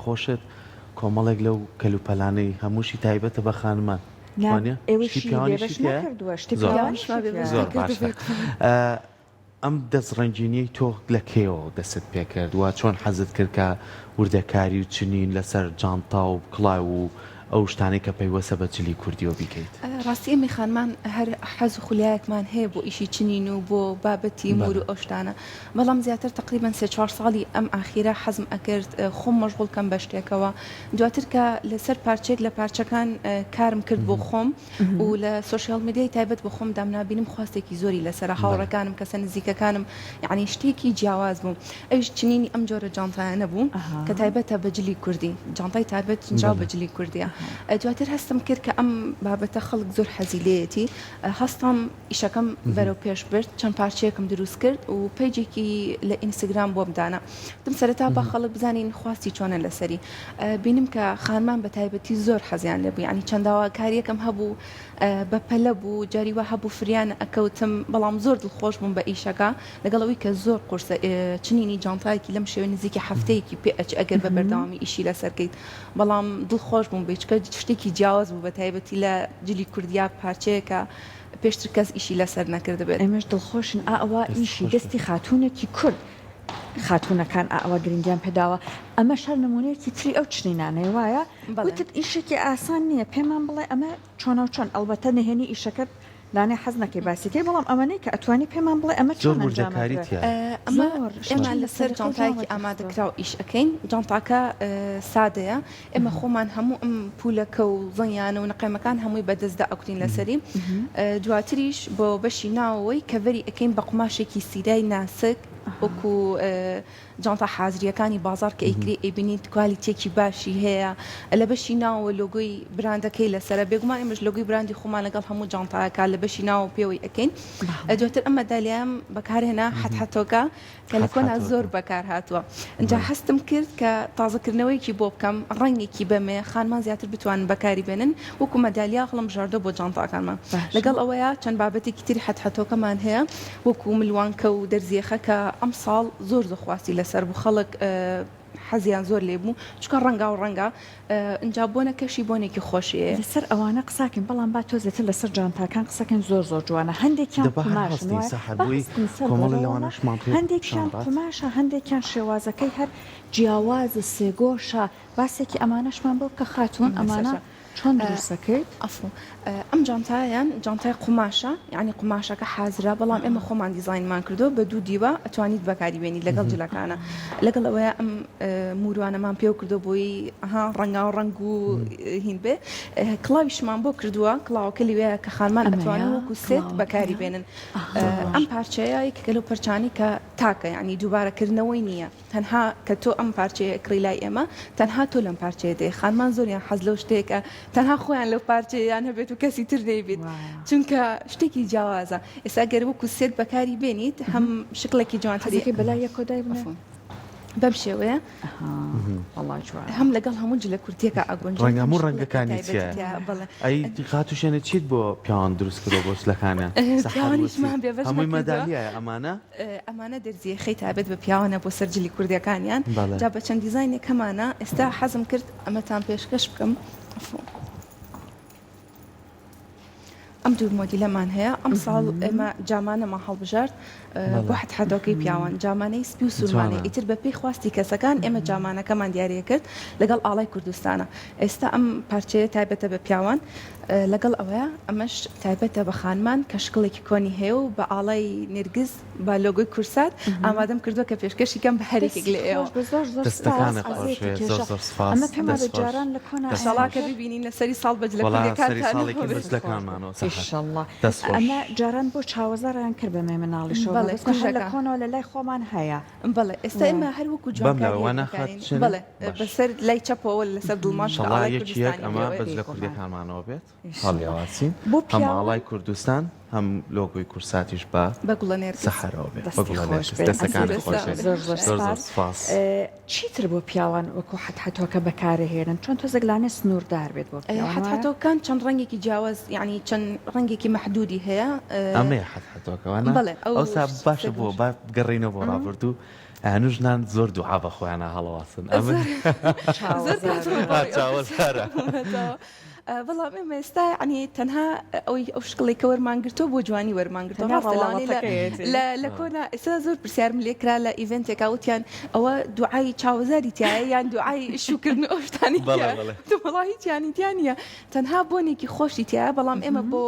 خۆشت کۆمەڵێک لەو کەلوپەلانەی هەمووشی تایبەتە بە خانمان زۆر باشە. ئەم دەستڕەنجینی تۆ لە کێوە دەست پێ کردووە چۆن حەزت کرد کە وردەکاری و چنین لەسەر جانتا و کڵاو و ئەو شتانەی کە پەیوەسە بە جلی کوردیەوە بیکەیت؟ ڕاستی ئێمە خانمان هەر حەز و خولیایەکمان هەیە بۆ ئیشی چنین و بۆ بابەتی مور و ئەو شتانە، بەڵام زیاتر تقریبا 3-4 ساڵی ئەم ئاخیرە حەزم ئەکرد خۆم مەشغوڵ کەم بە شتێکەوە، دواتر کە لەسەر پارچێک لە پارچەکان کارم کرد بۆ خۆم و لە سوشیال میدیای تایبەت بۆ خۆم دامنابینم خواستێکی زۆری لەسەر هاوڕەکانم کەسە نزیکەکانم یعنی شتێکی جیاواز بوو. ئەوش چنینی ئەم جۆرە جانتایانە بوو کە تایبەتە بە جلی کوردی، جانتای تایبەت جاو بە جلی کوردیە. دواتر هەستم کرد کە ئەم بابەتە خەڵک زۆر حەزیلەتی، هەستم ئیشەکەم بەرەو پێش برد، چەند پارچەیەکم دروست کرد و پیجێکی لە ئینستاگرام بۆ بدانە. دم سەرەتا بە خەڵک بزانین خواستی چۆنە لەسەری، بینم کە خانمان بە تایبەتی زۆر حەزیان لێ بوو، یعنی چەنداوە کاریەکەم هەبوو بە پەلە بوو، جاریوە هەبوو فریان ئەکەوتم، بەڵام زۆر دڵخۆش بووم بە ئیشەکە لەگەڵەوەی کە زۆر قورسە چنینی جانتایەکی لەم شێوە نزیکی هەفتەیەکی پێ ئەگەر بە بەردەوامی ئیشی لەسەرکەیت، بەڵام دڵخۆش بووم بچکە شتێکی جیاواز بوو بە تایبەتی لە جلی کوردیا پارچەیەکە پێشتر کەس ئیشی لەسەر نەکرده بێت. ئێمەش دڵخۆشن ئەوە ئیشی دەستی خاتوونێکی کورد خاتوونەکان ئەوە گرنگیان پێداوە. ئەمە شەر نمونەیەکی تری ئەو چنینانەی وایە وتت ئیشێکی ئاسان نییە پێمان بڵێ ئەمە چۆنە و چۆن، ئەلبەتە نهێنی ئیشەکەت لانێ حەز نەکەی باسیکەی، بەڵام ئەمەنەی کە ئەتوانی پێمان بڵێ ئەمە چۆن ئەمە ئێمە لەسەر جانتایەکی ئامادەکراو ئیش ئەەکەین. جانتاکە سادەیە، ئێمە خۆمان هەموو ئەم پولەکە و زەنیانە و نەقەیمەکان هەمووی بەدەستدا ئەکوتین لەسەری، دواتریش بۆ بەشی ناوەوەی کەڤەری ئەەکەین بە قماشێکی سیرای ناسک وەکو جانتا حازریەکانی بازار کە ئەیکری ئەیبینیت کوالیتێکی باشی هەیە، لە بەشی ناوە لۆگۆی براندەکەی لەسرە، بێگومان ئێمەش لۆگۆی براندی خۆمان لەگەڵ هەموو جانتاکە لە بەشی ناوە پێوەی ئەەکەین. دواتر ئەمە دالیم بەکارهێنا حەتحەتۆکە کە لە کۆنا زۆر بەکار هاتووە. اینجا هەستم کرد کە تازەکردنەوەیکی بۆ بکەم، ڕەنگێکی بەمێ خانمان زیاتر بتوانن بەکاری بێنن وەکو مەدالیا هەڵم ژاردە بۆ جانتاکانمان. لەگەڵ ئەوەیە چەند بابەتێکی تری حەتحەتۆکەمان هەیە وەکو ملوانکە و دەرزیەخە کە ئەم ساڵ زۆر دەخواستی لەسەر بوو، خەڵک حەزیان زۆر لێ بوو چکە ڕەنگا و ڕەنگە ئەجا بۆنەکەشی بۆنێکی خۆشیە. لەسەر ئەوانە قساکەین، بەڵام با تۆزێتر لەسەر جانتاکان قسەکەن زۆر زۆر جوانە. هەندێکیان هەندێکیان قماشە، هەندێکیان شێوازەکەی هەر جیاوازە سێگۆشە، باسێکی ئەمانەشمان بۆ کە خاتوون ئەمانە چۆن دروستەکەیت؟ ئەفو ئەم جانتایان جانتای قماشە، یعنی قماشەکە حازرا، بەڵام ئێمە خۆمان دیزاینمان کردو بە دوو دیوە ئەتوانیت بەکاری بێنی لەگەڵ جلەکانە. لەگەڵ ئەوەیە ئەم موروانەمان پێو کردو بۆی ڕەنگا و ڕەنگ و هین بێ. کڵاویشمان بۆ کردووە، کڵاوەکە لەوەیە کە خانمان ئەتوانن وەکو سێت بەکاری بێنن. ئەم پارچەیە یەکێکە پەرچانی کە تاکە، یعنی دووبارەکردنەوەی نییە، تەنها کە تۆ ئەم پارچەیە کڕی لای ئێمە تەنها تۆ لەم پارچەیە دێ. خانمان زۆریان حەز لەو شتێکە تەنها خۆیان لەو پارچەیان هەبێت و کەسی تر دەیبێت، چونکە شتێکی جیاوازە. ئێستا گەر وەکو سێت بەکاری بێنیت هەم شکلێکی جوانترێکی بەلای یەکۆدای بنێ بەم شێوەیە هەم لەگەڵ هەموو جلە کورتێکە ئەگۆنج هەموو ڕەنگەکانی ئەی خاتوشێنە چیت بۆ پیاوان دروست کردەوە بۆ سلەکانە؟ هەمووی مەدالیایە ئەمانە دەرزیە خەی تابێت بە پیاوانە بۆ سەر جلی کوردیەکانیان. جا بە چەند دیزاینێک هەمانە ئێستا حەزم کرد ئەمەتان پێشکەش بکەم. ئەم دوو مۆدیلەمان هەیە. ئەم ساڵ ئێمە جامانەمان هەڵبژارد بۆ حەتحەتۆکەی پیاوان، جامانەی سپی و سوورمانێ ئیتر بە پێی خواستی کەسەکان ئێمە جامانەکەمان دیارە کرد لەگەڵ ئاڵای کوردستانە. ئێستا ئەم پارچەیە تایبەتە بە پیاوان، لەگەڵ ئەوەیە ئەمەش تایبەتە بە خانمان کە شکڵێکی کۆنی هەیە و بە ئاڵای نێرگز بە لۆگۆی کورسات ئامادەم کردووە کە پێشکەشی کەم بە هەرێکێک لە ئێوە. ئەمە پێمە جاران لە کۆنا ساڵاکە ببینین لەسەری ساڵ بە جلەکانمانەوە. ئەمە جاران بۆ چاوەزاران کرد بە مێمەناڵیشەوە لە کۆنەوە لە لای خۆمان هەیە. بەڵێ ئێستا ئێمە هەروەکو جوانکاری بڵێ بەسەر لای چەپەوە لەسەر دڵماش ئەمە بەس لە کوردەکانمانەوە بێت هەڵیاواتین هەم ئاڵای کوردستان هەم لۆگۆی کورساتیش بە سەحەرەوە بێت. چیتر بۆ پیاوان وەکو حەتحەتۆکە بەکارهێنن چۆن تۆزەگلانێ سنووردار بێت بۆ حەتحەتۆکان چەند ڕەنگێکی جیاواز، یعنی چەند ڕەنگێکی مەحدودی هەیە. ئەمەیە حەتحەتۆکەوانە ئەوسا باشە بۆ با گەڕینەوە بۆ ڕابردوو ئەنوژنان زۆر دوعا بە خۆیانە هەڵەواسن چاوەزارە بەڵام ئێمە ئێستا عنی تەنها ئەوەی ئەو شکڵێکە وەرمانگرتۆ بۆ جوانی وەرمانگرتۆ لە کۆنا ئێستا زۆر پرسیارم لێکرا لە ئیڤنتێکا وتیان ئەوە دوعای چاوەزاری تایە یان دوعای شوکردن ئەو شتانی وەڵا هیچیانی تیانە تەنها بۆنێکی خۆشی تایە بەڵام ئێمە بۆ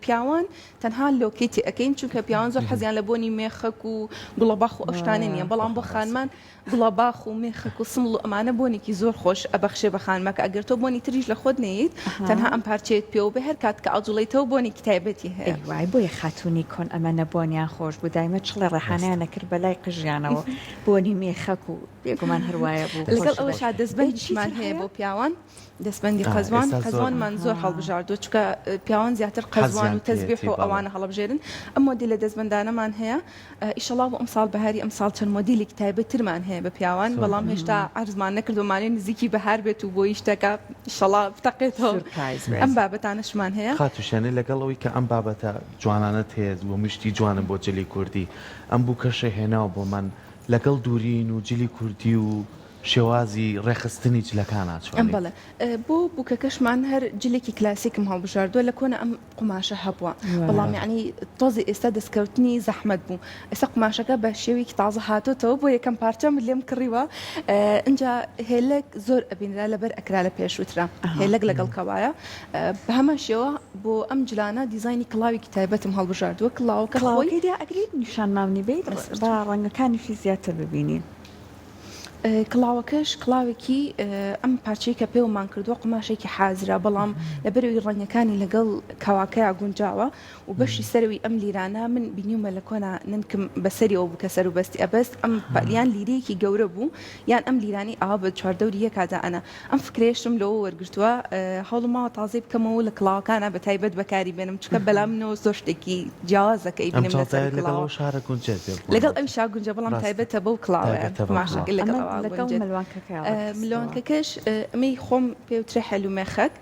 پیاوان تەنها لۆکێتی ئەەکەین چونکە پیاوان زۆر حەزیان لە بۆنی مێخەک و گوڵەباخ و ئەو شتانە نییە بەڵام بۆ خانمان گوڵەباخ و مێخەک و سمڵ و ئەمانە بۆنێکی زۆر خۆش ئەبەخشێ بە خانمەکە ئەگەر تۆ بۆنی تریش لە خۆت نەیت تەنها ئەم پارچێت پێ و بە هەر کات کە ئاجوڵیتەوە بۆنی کتایبەتی هەیە وای بۆیە خاتونی کۆن ئەمە نەبوونیان خۆش بوو دایمە چڵە ڕێحانیانە کرد بەلای قژیانەوە بۆنی مێخەک و بێگومان هەروایە بوو لەگەڵ ئەوەشا دەستبەندیشمان هەیە بۆ پیاوان دەستبەندی قەزوانمان زۆر هەڵبژاردووە چکە پیاوان زیاتر قەزوان و تەزبیح و ئەوانە هەڵبژێرن ئەم مۆدیلە دەستبەندانەمان هەیە ئیشەڵا بۆ ئەمساڵ بەهاری ئەمساڵ چەند مۆدیلی تایبەترمان هەیە بە پیاوان بەڵام هێشتا عەرزمان نەکردومانێ نزیکی بەهار بێت و بۆی شتەکە ئیشەڵا بتەقێتەوە ئەم بابەتانەشمان هەیە خاتوشێنێ لەگەڵەوەی کە ئەم بابەتە جوانانت هەیە بۆ مشتی جوانم بۆ جلی کوردی ئەم بوو کەشە هێناوە بۆ من لەگەڵ دوورین و جلی کوردی و شێوازی ڕێخستنی جلەکان ناچوانێت بەڵێ بۆ بووکەکەشمان هەر جلێکی کلاسیکم هەڵبژاردووە لە کۆنە ئەم قماشە هەبووە بەڵام یعنی تۆزی ئێستا دەستکەوتنی زەحمەت بوو ئێستا قماشەکە بە شێوێکی تازە هاتوتەوە بۆ یەکەم پارچەم لێم کڕیوە اینجا هێلک زۆر ئەبینرا لەبەر ئەکرا لە پێشوترا هێلک لەگەڵ کەوایە بە هەمان شێوە بۆ ئەم جلانە دیزایانی کڵاوێکی تایبەتم هەڵبژاردووە کڵاوەکە خۆی ئەگریت نیشان ناونی بیت بە ڕەنگەکانیشی زیاتر ببینین کڵاوەکەش کڵاوێکی ئەم پارچەی کە پێوەمان کردووە قماشێکی حازرا بەڵام لەبەرەوەی ڕەنگەکانی لەگەڵ کەواکەیە گونجاوە و بەشی سەروی ئەم لیرانە من بینیومە لە کۆنا ننکم بەسەریەوە بکە سەر و بەستی ئەبەست ئەم یان لیرەیەکی گەورە بوو یان ئەم لیرانی ئاوا بە چواردەوری یەکادا ئەنا ئەم فکرێشم لەوە وەرگرتووە هەوڵماوە تازەی بکەمەوە لە کڵاوەکانە بە تایبەت بەکاری بێنم چکە بەلا منەوە زۆر شتێکی جیاوازەکەی بینم لەگەڵ ئەم شاگونجە بەڵام تایبەتە بەو کڵاوە قماشەکە لەگەڵ ملوانکەکەش ئەمەی خۆم پێوترە حەلومێخەک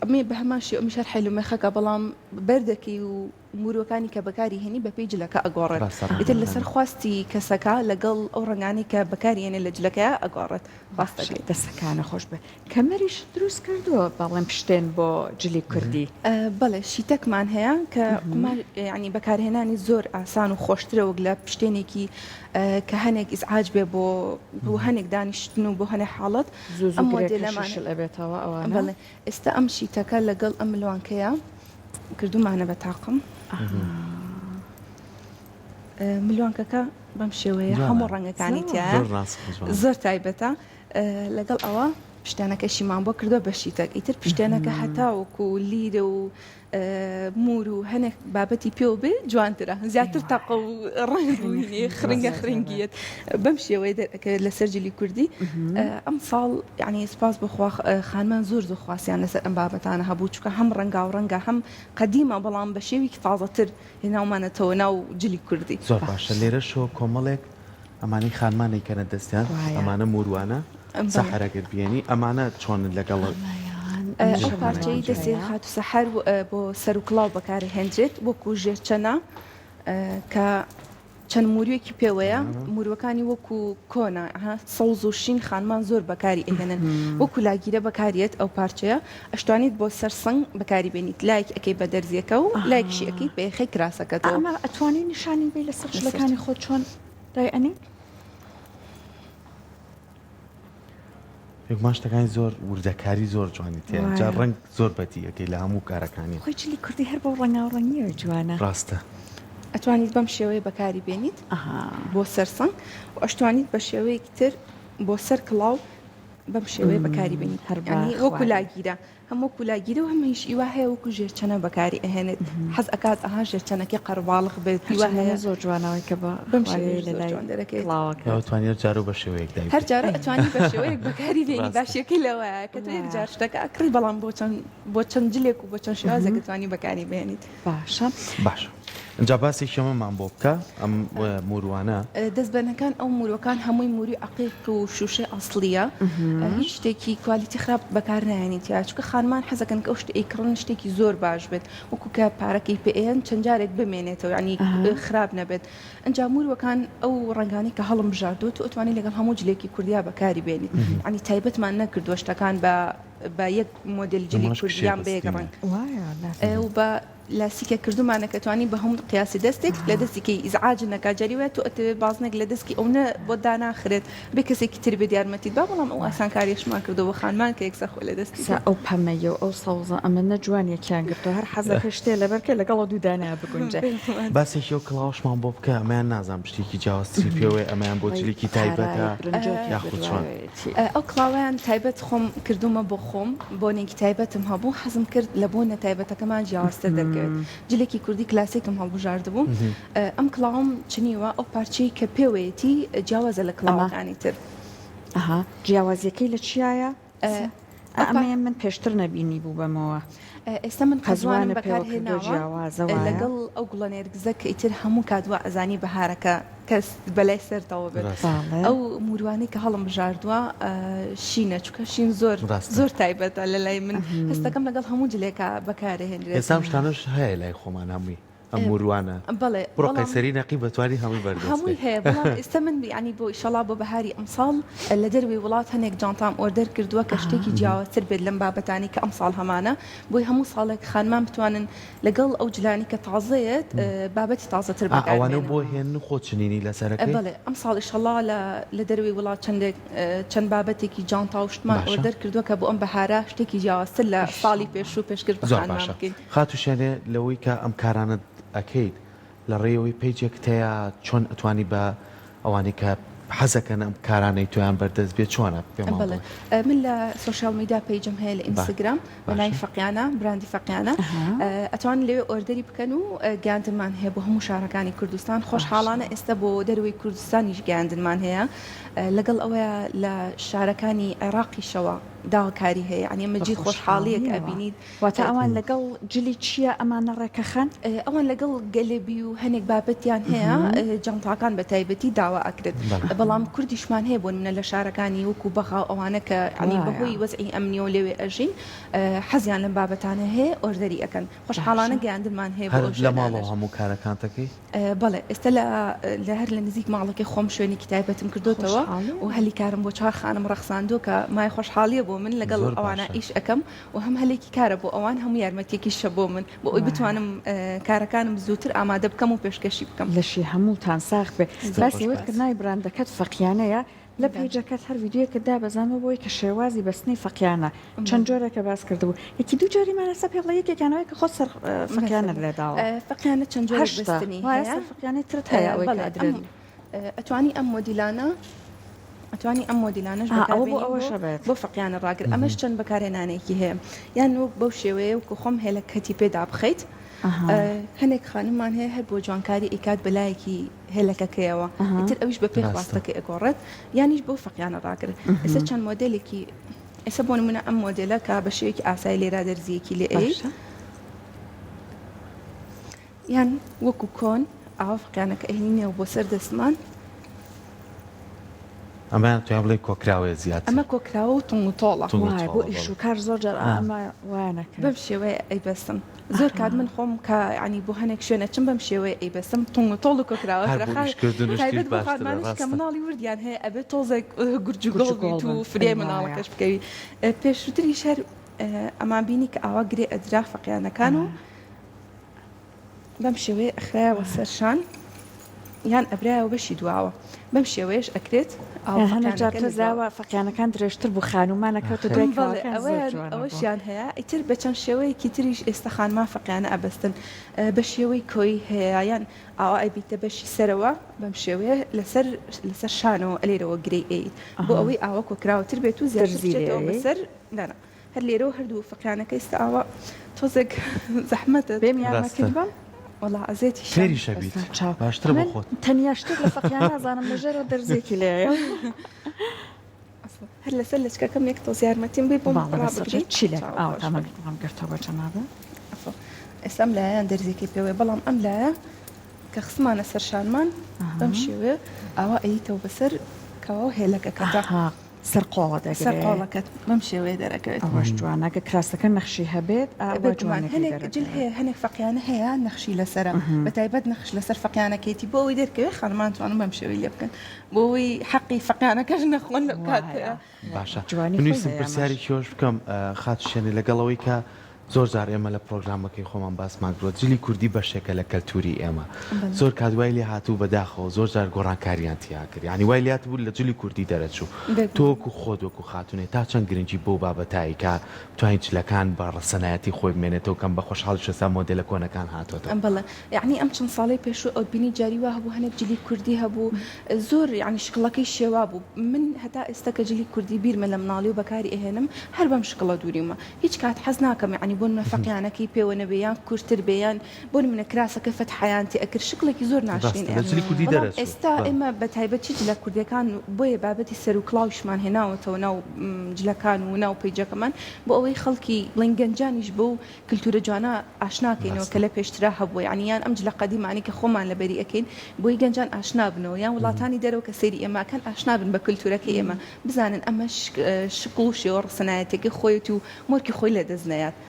ئەمێ بە هەماشی ئەمیشار حەلومێخەکە بەڵام بەردەکەی و موروەکانی کە بەکاری هێنی بە پێی جلەکە ئەگۆڕێت ئیتر لەسەر خواستی کەسەکە لەگەڵ ئەو ڕنگانی کە بەکارێنێ لە جلەکەیە ئەگۆڕێت ڕاستەکەی دەستەکانە خۆش بێ کەمەریش دروست کردووە بەڵێم پشتێن بۆ جلی کوردی بەڵێ شیتەکمان هەیە کە ینی بەکارهێنانی زۆر ئاسان و خۆشترەوە لە پشتێنێکی کە هەنێک ئیزعاج بێ بۆ هەنێک دانیشتن و بۆ هەنێ حاڵەت ئەم مۆدێلەمان ئەبێتەوە بەڵێ ئێستا ئەم شیتەکە لەگەڵ ئەم ملوانکەیە کردومانە بە تاقم ملوانکەکە بەم شێوەیە هەموو ڕەنگەکانی تایە زۆر تایبەتە لەگەڵ ئەوە پشتانەکەشیمان بۆ کردو بە شیتەک ئیتر پشتێنەکە هەتاوەکو لیرە و مور و هەنێک بابەتی پێ بێ جوانترە زیاتر تاقە و ڕەنگی خرنگە خرنگیت بەم شێوەیە دەکە لەسەر جلی کوردی ئەم ساڵ یعنی سپاس بخوا خانمان زۆر خواستیان لەسەر ئەم بابەتانە هەبوو چکە هەم ڕەنگا و ڕەنگە هەم قەدیمە بەڵام بە شێوێکی تازەتر هێناومانەتەوە ناو جلی کوردی زۆر باشە لێرە شۆ کۆمەڵێک ئەمانەی خانمانێکەنە دەستیان ئەمانە موروانە سەحەرەگەر بێنی ئەمانە چۆن لەگەڵ ئەو پارچەی دەسێ خات و سەحەر بۆ سەر و کڵاو بەکارە هێنجێت وەکو ژێرچەنە کە چەند موریوێکی پێوەیە موروەکانی وەکو کۆنا سەوز و شین خانمان زۆر بەکاری ئەهێنن وەکو لاگیرە بەکارێت ئەو پارچەیە ئەشتوانیت بۆ سەر سنگ بەکاری بێنیت لایەک ئەەکەی بە دەرزیەکە و لایەکشی ئەەکەی بەیەخی کراسەکەتەوە ئەمە ئەتوانی نیشانی بێ لەسەر شلەکانی خۆ چۆن دایئەنی ماشتەکانی زۆر وردەکاری زۆر جوانی تێ جا ڕنگ زۆر بەدیەکەی لە هەموو کارەکانی خۆی جلی کوردی هەر بۆ ڕەنگاوڕەنگیەوە جوانە ڕاستە ئەتوانیت بەم شێوەیە بەکاری بێنیت بۆ سەرسەنگ و ئەشتوانیت بە شێوەیەکی تر بۆ سەر کڵاو بەم شێوەیە بەکاری بێنیت هەربانی وەکو لاگیرە هەموو کولاگیرە و هەمە هیچ ئیوا هەیە وەکو ژێرچەنە بەکاری ئەهێنێت حەز ئەکات ئەها ژێرچەنەکەی قەرباڵغ بێت هەیە زۆر جوانەوەی کە بەم شێوەیە لەلای دەرەکەی توانێت جارو بە شێوەیەک هەر جارە ئەتوانی بە شێوەیەک بەکاری بێنی باشیەکەی لەوەیە کە تۆ یەک جار شتەکە ئەکڕی بەڵام بۆ چەند جلێک و بۆ چەند شێوازێک دەتوانی بەکاری بێنیت باشە باش اینجا باسی شەمەمان بۆ بکە ئەم موروانە دەستبەنەکان ئەو موروەکان هەمووی موری عقیق و شوشەی ئەسڵیە هیچ شتێکی کوالیتی خراپ بەکار نایێنیتیا چونکە خانمان حەزەکەن کە ئەو ئیکڕن شتێکی زۆر باش بێت وەکو کە پارەکەی پێیان چەند جارێک بمێنێتەوە ینی خراپ نەبێت ئەنجا موروەکان ئەو ڕنگانی کە هەڵم بژاردووە تو ئەتوانی لەگەڵ هەموو جلێکی کوردیا بەکاری بێنیت ینی تایبەتمان نەکردووە شتەکان بە یەک مۆدل جلی کوردیان بێگەڕن و بە لاسیکە کردومانە کە توانی بە هەموو قیاسی دەستێک لە دەستێکی ئیزعاج نەکاجەری وێت و ئەتەوێت بازنێک لە دەستکی ئەو نە بۆ داناخرێت بێ کەسێکی تر بێت یارمەتیت با بەڵام ئەو ئاسانکاریشمان کردەوە خانمان کە یەکسەر خۆ لە دەستی ئەو پەمەیە و ئەو سەوزە ئەمە نەجوانیەکیان گرتەوە هەر حەزەکە شتێ لەبەرکە لەگەڵ دوو دانا بگونجێ باسێکی ئەو کڵاوشمان بۆ بکە ئەمەیان نازانم شتێکی جیاوازتری پێوێ ئەمەیان بۆ جلێکی تایبەتە یاخود چۆن ئەو کڵاویان تایبەت خۆم کردومە بۆ خۆم بۆنێکی تایبەتم هەبوو حەزم کرد لە بۆنە تایبەتەکەمان جیاوازتر دەرکەوێت جلێکی کوردی کلاسێکم هەڵبژاردبوو ئەم کڵاوم چنیوە ئەو پارچەی کە پێوەیەتی جیاوازە لە کڵاوەکانی تر جیاوازیەکەی لە چیایە؟ ئەمەیە من پێشتر نەبینی بوو بەمەوە ئێستا من قەزوانم بەکارهێناوە لەگەڵ ئەو گوڵە نێرگزە کە ئیتر هەموو کادووە ئەزانی بەهارەکە کەس بەلای سەرتەوە بێت ئەو موروانەی کە هەڵم بژاردووە شینە چووکە شین زۆر تایبەتە لە لای من هەستەکەم لەگەڵ هەموو جلێکە بەکارهێنرێت ئێستا شتانەش هەیە لای خۆمان هەمووی ئەم موروانە بڕۆ قەیسەری نەقی بەتوانی هەمووی بەردەست هەمووی هەیە بەڵام ئێستا من ینی بۆ ئیشەڵا بۆ بەهاری ئەمساڵ لە دەروی وڵات هەنێک جانتام ئۆردەر کردووە کە شتێکی جیاوازتر بێت لەم بابەتانی کە ئەمساڵ هەمانە بۆی هەموو ساڵێک خانمان بتوانن لەگەڵ ئەو جلانی کە تازەیەت بابەتی تازەتر بەکاربێنن ئەوانە بۆ هێن خۆچنینی لەسەرەکەی بەڵێ ئەمساڵ ئیشەڵا لە دەروی وڵات چەند بابەتێکی جانتا و شتمان ئۆردەر کردووە کە بۆ ئەم بەهارە شتێکی جیاوازتر لە ساڵی پێشوو پێشکرد بە خانمان بکەین خاتوشێنێ لەوەی کە ئەم کارانت ئەکەیت لە ڕێەوەی پیجێک تەیە چۆن ئەتوانی بە ئەوانەی کە حەزەکەن ئەم کارانەی تویان بەردەست بێت چۆنە پێم من لە سوشال میدیا پیجم هەیە لە ئینستاگرام بەناوی فەقیانە براندی فەقیانە ئەتوان لەوێ ئۆردەری بکەن و گیاندنمان هەیە بۆ هەموو شارەکانی کوردستان خۆشحاڵانە ئێستا بۆ دەروی کوردستانیش گیاندنمان هەیە لەگەڵ ئەوەیە لە شارەکانی عێراقیشەوە داواکاری هەیە ئەنی مەجی خۆشحاڵیەک ئەبینیت واتە ئەوان لەگەڵ جلی چییە ئەمانە ڕێکەخەن ئەوان لەگەڵ گەلێبی و هەنێک بابەتیان هەیە جانتاکان بە تایبەتی داوا ئەکرێت بەڵام کوردیشمان هەیە بۆ منە لە شارەکانی وەکو بەخاو ئەوانە کە عنی بەهۆی وەزعی ئەمنی و لێوێ ئەژین حەزیان لەم بابەتانە هەیە ئۆردەری ئەەکەن خۆشحاڵانە گەیاندنمان هەیە لە ماڵەوە هەموو کارەکانتەکەی بەڵێ ئێستا لە هەر لە نزیک ماڵەکەی خۆم شوێنێکی تایبەتم کردوتەوە و هەلی کارم بۆ چوار خانم ڕەخساندووە کە مای خۆشحاڵیە بۆ من لەگەڵ ئەوانە ئیش ئەەکەم و هەم هەلێکی کارە بۆ ئەوان هەموو یارمەتێکی شە بۆ من بۆ ئەوی بتوانم کارەکانم زووتر ئامادە بکەم و پێشکەشی بکەم لەشی هەمووتان ساخ بێ باسی وتکردناوی براندەکەت فەقیانەیە لە پیجەکەت هەر ویددیوکەدا بەزانەوە بۆی کە شێوازی بەستنی فەقیانە چەند جۆرەکە باس کردبوو یەکی دوو جۆریمانەسە پێڵە یەکێکانەوەی کە خۆ سەر فەقیانە لێداوە فەقیانە چەند جۆر بستنی فەقیانەی ترت هەیە ئەتوانی ئەم مۆدیلانە ئەتوانی ئەم مۆدیلانەش بۆ فەقیانە ڕاگر ئەمەش چەند بەکارهێنانێکی هەیە یان وەک بەو شێوەیە وکو خۆم هێلە کەتی پێدا بخەیت هەنێک خانممان هەیە هەر بۆ جوانکاری ئیکات بەلایەکی هێلەکەکەیەوە ئیتر ئەویش بە پێخواستەکە ئەگۆڕێت یانیش بۆ فەقیانە ڕاگرێت ئێستا چەند مۆدلێکی ئێستا بۆ نمونە ئەم مۆدلە کە بە شێوەیەکی ئاسایی لێرا دەرزیەکی لێ یان وەکو کۆن ئاوا فەقیانەکە ئەهینێەوە بۆ سەر دەستمان ئەمە توی بڵێ کۆکراوەیە زیات ئەمە کۆکراوە و تونگ و تۆڵە بۆ ئیش و کار زۆر جار ئەمە وانەکە بەم شێوەیە ئەیبەستم زۆر کات من خۆم کە عنی بۆ هەنێک شوێنە چم بەم شێوەیە ئەیبەستم تونگ و تۆڵ و کۆکراوە مناڵی وردیان هەیە ئەبێت تۆزێک گورج و گۆڵ و فرێ مناڵەکەش بکەوی پێشتری شەر ئەمان بینی کە ئاوا گرێ ئەدرا فەقیانەکان و بەم شێوەیە ئەخرایەوە سەرشان یان ئەبرایەوە بەشی دواوە بەم شێوەیەش ئەکرێت هەنەجارتەزاوە فەقیانەکان درێژتر بوو خانومانەکەوتە ئەوەشیان هەیە ئیتر بە چەند شێوەیەکی تریش ئێستا خانمان فەقیانە ئەبەستن بە شێوەی کۆی هەیە یان ئاوا ئەیبیتە بەشی سەرەوە بەم شێوەیە لەسەر شانەوە ئەلێرەوە گرەی ئەیت بۆ ئەوەی ئاوا کۆکراوەتر بێت و زیاتر بەسەر دانا هەر لێرەوە هەردوو فەقیانەکە ئێستا ئاوا تۆزێک زەحمەتە بێم یارمەکرد بم والله عزيزي فێری شەبیت باشتر بۆ خۆت تەنیا شتێک لە فەقیان نازانم لەژێرەوە دەرزێکی لێیە هەر لەسەر لەچکەکەم یەک تۆز یارمەتیم بێ بۆم چی لێ ئەم گرتەوە جەنابە ئێستا ئەم لایەن دەرزێکی پێوێ بەڵام ئەم لایە کە خسمانە سەرشانمان بەم شێوێ ئاوا ئەیتەوە بەسەر کەوا هێلەکەکەدا سەرقۆڵە دەگرێت سەرقۆڵەکەت بەم شێوەیە دەرەکەوێت ئەوەش جوانەکە کراستەکە نەخشی هەبێت هەنێک جل هەیە هەنێک فەقیانە هەیە نەخشی لەسرە بەتایبەت نەخش لەسەر فەقیانەکەیتی بۆ ئەوی دەرکەوێت خانمانتوانم بەم شێوەی لێ بکەن بۆەوەی حەقی فەقیانەکەش نەخۆن لە کاتەیە باشە نوویستم پرسیاری کێوش بکەم خات شوێنێ لەگەڵەوەی کە زۆر جار ئێمە لە پرۆگرامەکەی خۆمان باسمان کرد جلی کوردی بەشێکە لە کەلتوری ئێمە زۆر کاتوای لێ هاتوو بەداخەوە زۆر جار گۆڕانکاریان تیا کرد ینی وای لات بوو لە جلی کوردی دەرەچوو تۆکو خۆت وەکو خاتونێ تا چەند گرنگی بۆ بابەتایی کە توانین چلەکان بە ڕسەنایەتی خۆی بمێنێتەوە کەم بە خۆشحاڵ شەسا مۆدلە کۆنەکان هاتوۆتە بەڵێ یعنی ئەم چەند ساڵی پێشوو ئەو بینی جاری وا هەبوو هەنێک جلی کوردی هەبوو زۆر یعنی شکڵەکەی شێوا بوو من هەتا ئێستا کە جلی کوردی بیرمە لە مناڵی و بەکاری ئەهێنم هەر بەم شکڵە دووریمە هیچ کات حەز ناکەم یعنی بۆ فەقیانەکەی پێوە نەبێیان کورتتر بێیان بۆ منە کراسەکە فەتحیانتی ئەکرد شکڵێکی زۆر ناشرین ئێستا ئێمە بە تایبەتی جلە کوردەکان بۆیە بابەتی سەر و کڵاوشمان هێناوەتەوە ناو جلەکان و ناو پەیجەکەمان بۆ ئەوەی خەڵکی بڵنگەنجانیش بۆ کللتورە جوانە ئاشناکەینەوە کە لە پێشترا هەبووە یعنییان ئەم جلە قەدیمانی کە خۆمان لەبەری ئەەکەین بۆی گەنجان ئاشنا بنەوە یان وڵاتانی دەرەوە کە سەیری ئێماکەن ئاشنا بن بە کللتورەکەی ئێمە بزانن ئەمە شکڵ و شێوە ڕسەنایەتێکی خۆیت و مۆرکی خۆی لە دەستنایات